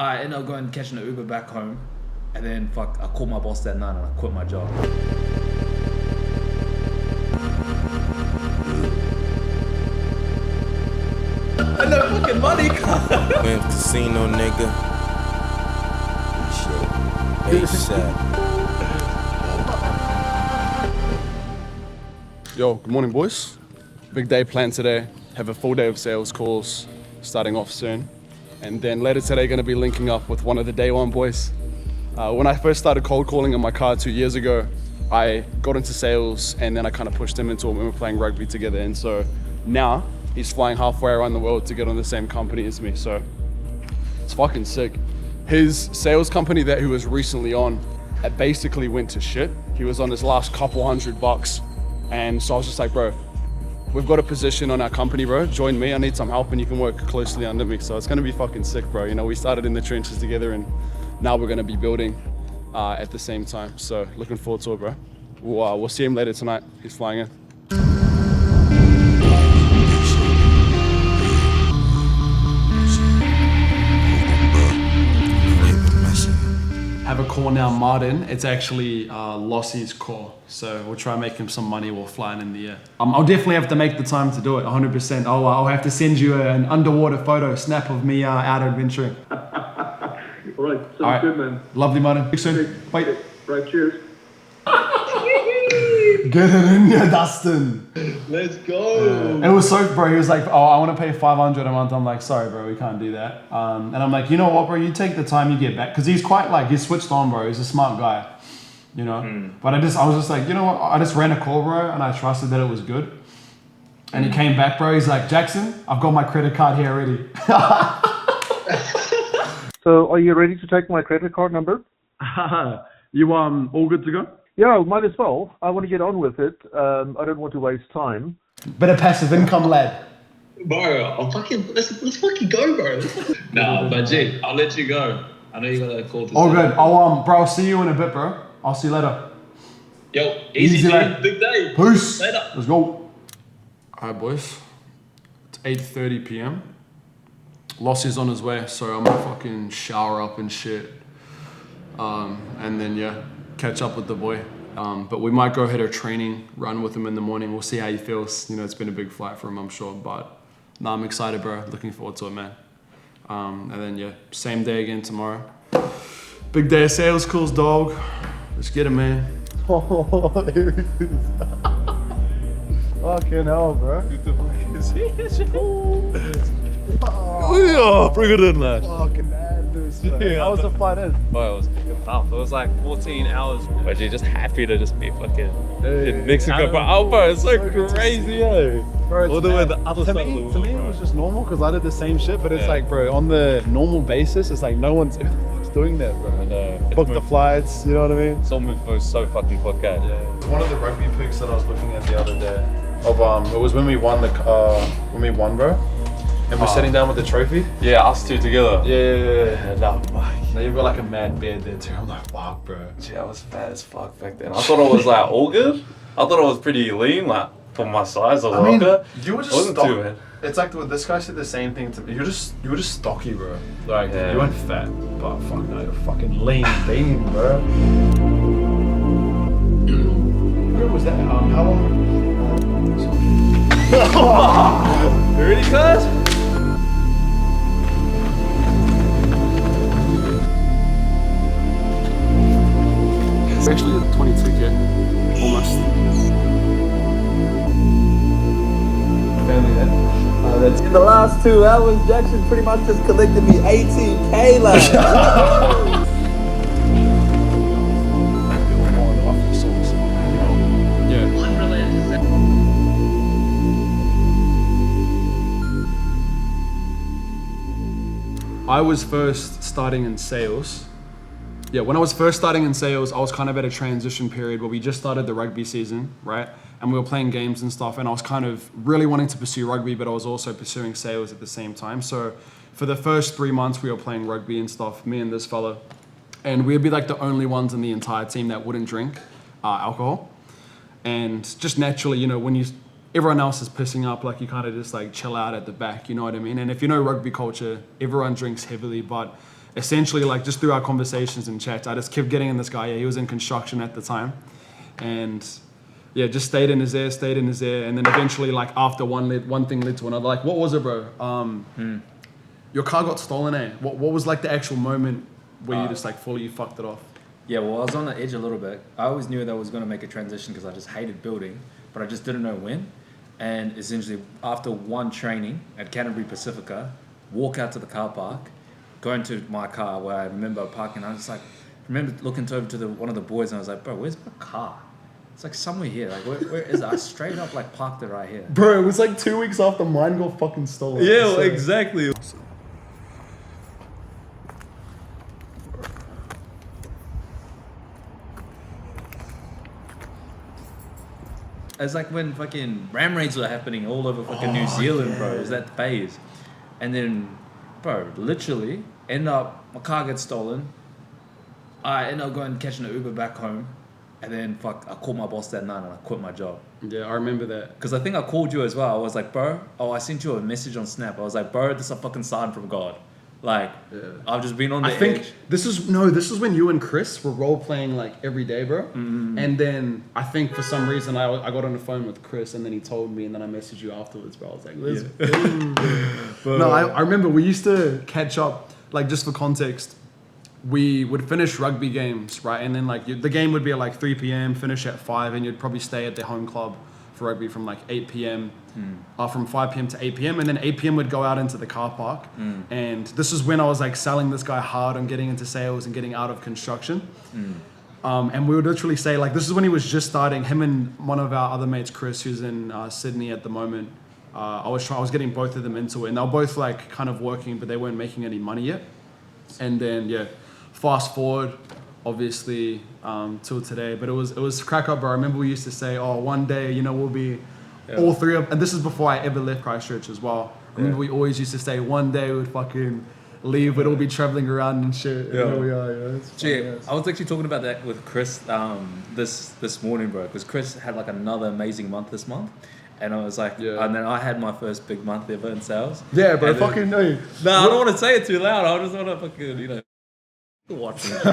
I ended up going catching an Uber back home, and then I called my boss that night and I quit my job. I know fucking money, Went casino, nigga. ASAP. Yo, good morning, boys. Big day planned today. Have a full day of sales calls starting off soon. And then later today, gonna be linking up with one of the day one boys. When I first started cold calling in my car 2 years ago, I got into sales and then I kind of pushed him into it when we were playing rugby together. And so now he's flying halfway around the world to get on the same company as me. So it's fucking sick. His sales company that he was recently on, it basically went to shit. He was on his last couple $100. And so I was just like, bro, we've got a position on our company, bro. Join me, I need some help and you can work closely under me. So it's gonna be fucking sick, bro. You know, we started in the trenches together and now we're gonna be building at the same time. So looking forward to it, bro. We'll see him later tonight. He's flying in. Have a call now, Martin. It's actually Losi's call. So we'll try and make him some money while flying in the air. I'll definitely have to make the time to do it, 100%. I'll have to send you an underwater photo, snap of me out adventuring. All right, sounds good, man. Lovely, Martin. Speak soon. Bye. Right, cheers. Get it in here, Dustin. Let's go. It was so, bro, he was like, oh, I want to pay 500 a month. I'm like, sorry, bro, we can't do that. And I'm like, you know what, bro, you take the time you get back. Because he's quite like, he's switched on, bro. He's a smart guy, you know. But I was just like, you know what, I just ran a call, bro, and I trusted that it was good. And he came back, bro. He's like, Jackson, I've got my credit card here already. So, are you ready to take my credit card number? You all good to go? Yeah, might as well. I want to get on with it. I don't want to waste time. Bit of passive income, lad. Bro, let's fucking go, bro. Nah, but G, I'll let you go. I know you got a call to All good. I'll see you in a bit, bro. I'll see you later. Yo, easy G, mate. big day. Peace. Later. Let's go. All right, boys. It's 8:30 p.m. Losi's on his way, so I'm gonna fucking shower up and shit. And then, yeah, catch up with the boy. But we might go hit a training run with him in the morning. We'll see how he feels. You know, it's been a big flight for him, I'm sure. But no, I'm excited, bro. Looking forward to it, man. And then, yeah, same day again tomorrow. Big day of sales calls, dog. Let's get it, man. Fucking hell, bro. Oh, bring it in, lad. Fucking madness, man. How was the flight in? Well, it was tough. It was like 14 hours. But you're just happy to just be fucking in Mexico. Bro, it's so crazy, eh? Bro, All the way the other side of the world, to me, bro. it was just normal because I did the same shit. But it's like, bro, on the normal basis, it's like no one's doing that, bro. I know. Book the flights, you know what I mean? It's all moved so fucking quick, eh? It's one of the rugby pics that I was looking at the other day. It was when we won bro. And we're sitting down with the trophy. Yeah, us two together. Yeah. No, fuck. Now you've got like a mad beard there too. I'm like, fuck, bro. Gee, I was fat as fuck back then. I thought I was like all good. I thought I was pretty lean, like for my size. I was like, okay. You were just Wasn't too bad. It's like this guy said the same thing to me. You were just stocky, bro. Like Yeah. you weren't fat, but fuck no, you're fucking lean, bro. Where was that? How long? You ready, cuz? It's actually a 22K. Almost. Family then. In the last 2 hours, Jackson pretty much just collected me 18K, like. I was first starting in sales. Yeah, when I was first starting in sales, I was kind of at a transition period where we just started the rugby season, right? And we were playing games and stuff, and I was kind of really wanting to pursue rugby, but I was also pursuing sales at the same time. So for the first 3 months, we were playing rugby and stuff, me and this fella. And we'd be like the only ones in the entire team that wouldn't drink alcohol. And just naturally, you know, when everyone else is pissing up, like you kind of just like chill out at the back, you know what I mean? And if you know rugby culture, everyone drinks heavily, but essentially like just through our conversations and chats, I just kept getting in this guy. Yeah, he was in construction at the time, and yeah, just stayed in his ear, and then eventually like after one thing led to another. Like, what was it, bro? Your car got stolen, eh? What was like the actual moment where you just like fully fucked it off? Yeah, well, I was on the edge a little bit. I always knew that I was going to make a transition because I just hated building, but I just didn't know when. And essentially, after one training at Canterbury Pacifica, walk out to the car park, go into my car where I remember parking. I was like, remember looking over to one of the boys, and I was like, bro, where's my car? It's like somewhere here. Like, where is it? I straight up like parked it right here. Bro, it was like 2 weeks after mine got fucking stolen. Yeah, well, exactly. It's like when fucking ram raids were happening all over fucking New Zealand, bro. It was that phase. And then, bro, literally, my car gets stolen. I end up going catching an Uber back home. And then, I called my boss that night and I quit my job. Yeah, I remember that. Because I think I called you as well. I was like, bro, I sent you a message on Snap. I was like, bro, this is a fucking sign from God. Like, I've just been on the edge. This is when you and Chris were role playing like every day, bro. Mm-hmm. And then I think for some reason I got on the phone with Chris and then he told me and then I messaged you afterwards, bro. I was like, let's go. No, I remember we used to catch up, like just for context, we would finish rugby games, right? And then like the game would be at like 3 p.m, finish at 5 and you'd probably stay at the home club for rugby from like 8 p.m. From 5 p.m. to 8 p.m. And then 8 p.m. would go out into the car park. And this is when I was like selling this guy hard on getting into sales and getting out of construction. And we would literally say like, this is when he was just starting, him and one of our other mates, Chris, who's in Sydney at the moment. I was getting both of them into it and they were both like kind of working, but they weren't making any money yet. And then, fast forward, obviously, till today. But it was crack up, bro. I remember we used to say, oh, one day, we'll be all three of, and this is before I ever left Christchurch as well. I remember we always used to say, one day we'd fucking leave, we'd all be traveling around and shit. And here we are, Gee, I was actually talking about that with Chris this morning, bro, because Chris had like another amazing month this month. And I was like, and then I had my first big month ever in sales. Yeah, but fucking no. No, I don't want to say it too loud. I just want to fucking, watch it.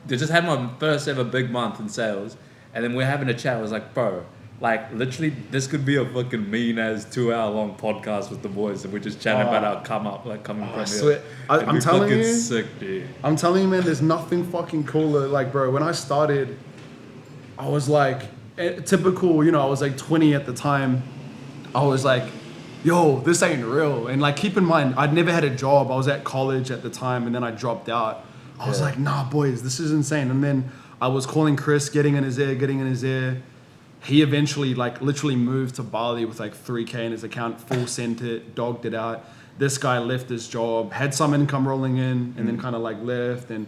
They just had my first ever big month in sales, and then we're having a chat. I was like, bro, like literally, this could be a fucking mean as 2-hour long podcast with the boys, and we're just chatting about our coming from here. I'm telling you, sick, dude. I'm telling you, man, there's nothing fucking cooler. Like, bro, when I started, I was like typical. I was like 20 at the time. I was like, yo, this ain't real. And like, keep in mind, I'd never had a job. I was at college at the time and then I dropped out. I was like, nah, boys, this is insane. And then I was calling Chris, getting in his ear. He eventually like literally moved to Bali with like 3K in his account, full sent it, dogged it out. This guy left his job, had some income rolling in and then kind of like left. And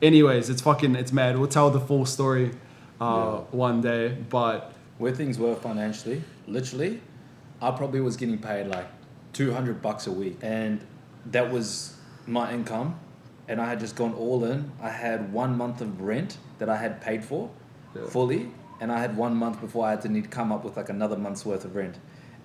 anyways, it's mad. We'll tell the full story one day, but where things were financially, literally, I probably was getting paid like $200 a week, and that was my income, and I had just gone all in. I had 1 month of rent that I had paid for fully, and I had 1 month before I had to need to come up with like another month's worth of rent.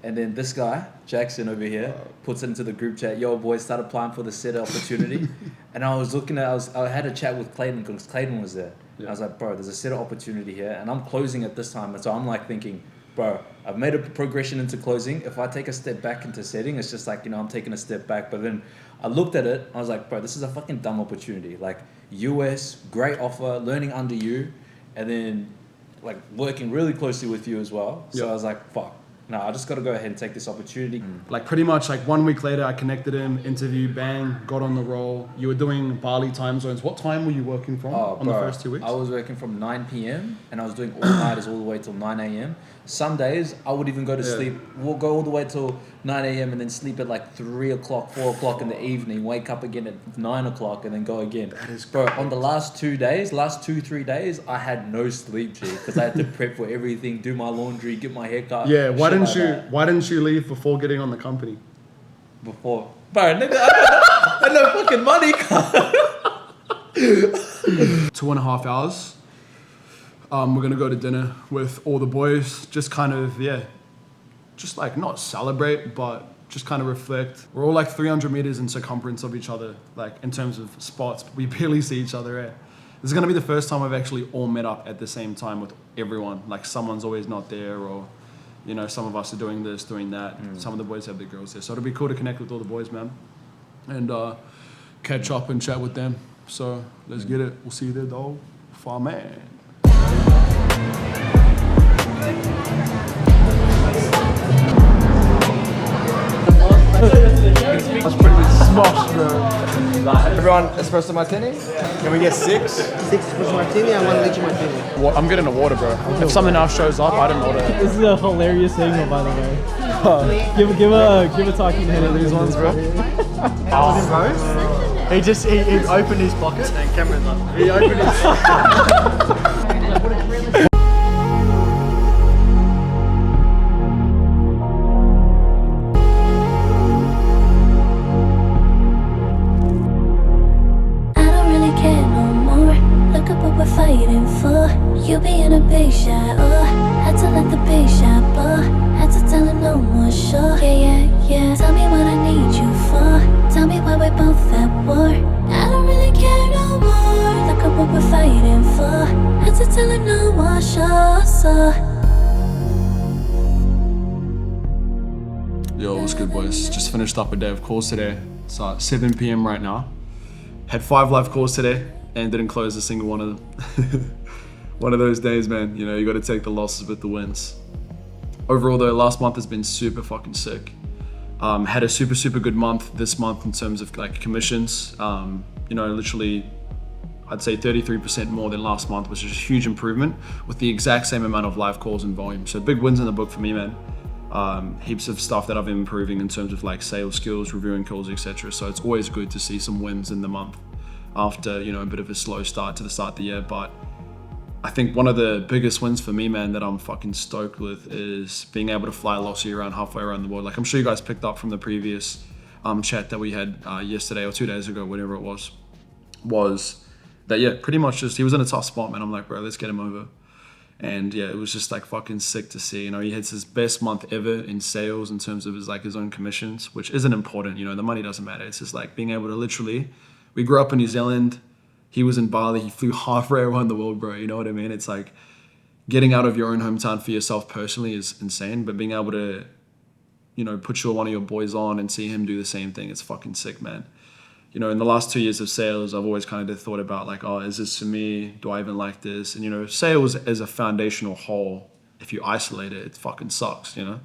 And then this guy, Jackson over here, puts it into the group chat, yo boys, start applying for the set opportunity. And I was looking at, I had a chat with Clayton because Clayton was there. I was like, bro, there's a set opportunity here, and I'm closing at this time. And so I'm like thinking, bro, I've made a progression into closing. If I take a step back into setting, it's just like, I'm taking a step back. But then I looked at it, I was like, bro, this is a fucking dumb opportunity. Like, US, great offer, learning under you, and then like working really closely with you as well. So I was like, fuck. No, I just got to go ahead and take this opportunity. Like pretty much like 1 week later, I connected him, interview, bang, got on the roll. You were doing Bali time zones. What time were you working from on the first 2 weeks? I was working from 9 p.m. and I was doing all-nighters all the way till 9 a.m. Some days I would even go to sleep. We'll go all the way till 9 a.m. and then sleep at like 3 o'clock, 4 o'clock in the evening, wake up again at 9 o'clock and then go again. That is bro. On the last 3 days, I had no sleep, G, because I had to prep for everything, do my laundry, get my hair cut. Yeah, why didn't you leave before getting on the company? Before? Bro, nigga, I got no fucking money. 2.5 hours. We're gonna go to dinner with all the boys. Just kind of, just like not celebrate, but just kind of reflect. We're all like 300 meters in circumference of each other, like in terms of spots. We barely see each other. This is going to be the first time we've actually all met up at the same time with everyone. Like someone's always not there, or you know, some of us are doing this, doing that. Some of the boys have their girls there. So it'll be cool to connect with all the boys, man. And catch up and chat with them. So let's get it. We'll see you there, dog. Far man. That's pretty smosh, bro. Everyone, espresso martini? Can we get 6? 6 espresso martini and 1 lychee martini. I'm getting a water, bro. If something else shows up, I don't order it. This is a hilarious signal, by the way. give a talking head of these ones, bro. He opened his pocket and Cameron's like, he opened his fighting for. You being a big shot, oh, had to let the big shot blow. Had to tell him no more, sure. Yeah. Tell me what I need you for. Tell me why we're both at war. I don't really care no more. Look at what we're fighting for. Had to tell him no more, sure. Yo, what's good, boys? Just finished up a day of calls today. It's 7 p.m. right now. Had 5 live calls today and didn't close a single one of them. One of those days, man. You know, you got to take the losses with the wins. Overall, though, last month has been super fucking sick. Had a super good month this month in terms of like commissions. You know, literally, I'd say 33% more than last month, which is a huge improvement with the exact same amount of live calls and volume. So big wins in the book for me, man. Heaps of stuff that I've been improving in terms of like sales skills, reviewing calls, etc. So it's always good to see some wins in the month after, you know, a bit of a slow start to the start of the year. But I think one of the biggest wins for me, man, that I'm fucking stoked with is being able to fly Losi around halfway around the world. Like I'm sure you guys picked up from the previous chat that we had yesterday or 2 days ago, whatever it was that, yeah, pretty much just, he was in a tough spot, man. I'm like, bro, let's get him over. And yeah, it was just like fucking sick to see. You know, he hits his best month ever in sales in terms of his own commissions, which isn't important. You know, the money doesn't matter. It's just like being able to literally, we grew up in New Zealand. He was in Bali. He flew halfway around the world, bro. You know what I mean? It's like getting out of your own hometown for yourself personally is insane, but being able to, you know, put one of your boys on and see him do the same thing, it's fucking sick, man. You know, in the last 2 years of sales, I've always kind of thought about like, oh, is this for me? Do I even like this? And, you know, sales as a foundational whole, if you isolate it, it fucking sucks, you know?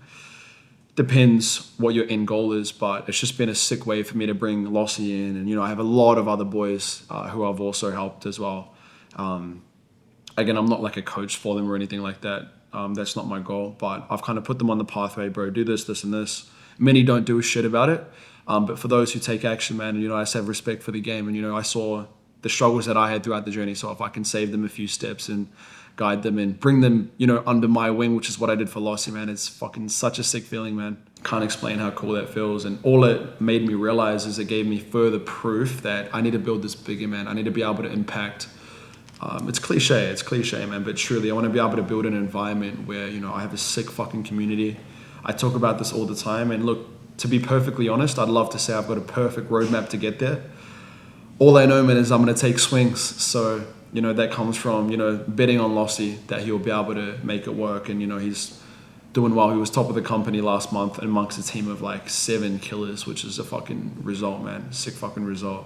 Depends what your end goal is, but it's just been a sick way for me to bring Losi in. And, you know, I have a lot of other boys who I've also helped as well. Again, I'm not like a coach for them or anything like that. That's not my goal, but I've kind of put them on the pathway, bro, do this, this, and this. Many don't do a shit about it. But for those who take action, man, you know, I just have respect for the game. And, you know, I saw the struggles that I had throughout the journey. So if I can save them a few steps and guide them and bring them, you know, under my wing, which is what I did for Losi, man, it's fucking such a sick feeling, man. Can't explain how cool that feels. And all it made me realize is it gave me further proof that I need to build this bigger, man. I need to be able to impact. It's cliche, man, but truly I want to be able to build an environment where, you know, I have a sick fucking community. I talk about this all the time, and look, to be perfectly honest, I'd love to say I've got a perfect roadmap to get there. All I know, man, is I'm going to take swings. So, you know, that comes from, you know, betting on Losi that he'll be able to make it work. And, you know, he's doing well. He was top of the company last month amongst a team of like 7 killers, which is a fucking result, man. Sick fucking result.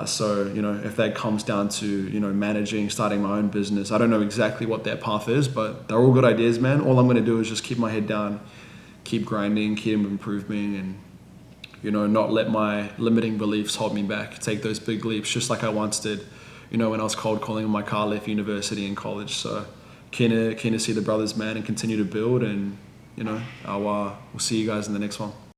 So, you know, if that comes down to, you know, managing, starting my own business, I don't know exactly what that path is, but they're all good ideas, man. All I'm going to do is just keep my head down, keep grinding, keep improving, and, you know, not let my limiting beliefs hold me back. Take those big leaps, just like I once did, you know, when I was cold calling on my car, left university and college. So keen to see the brothers, man, and continue to build. And, you know, we'll see you guys in the next one.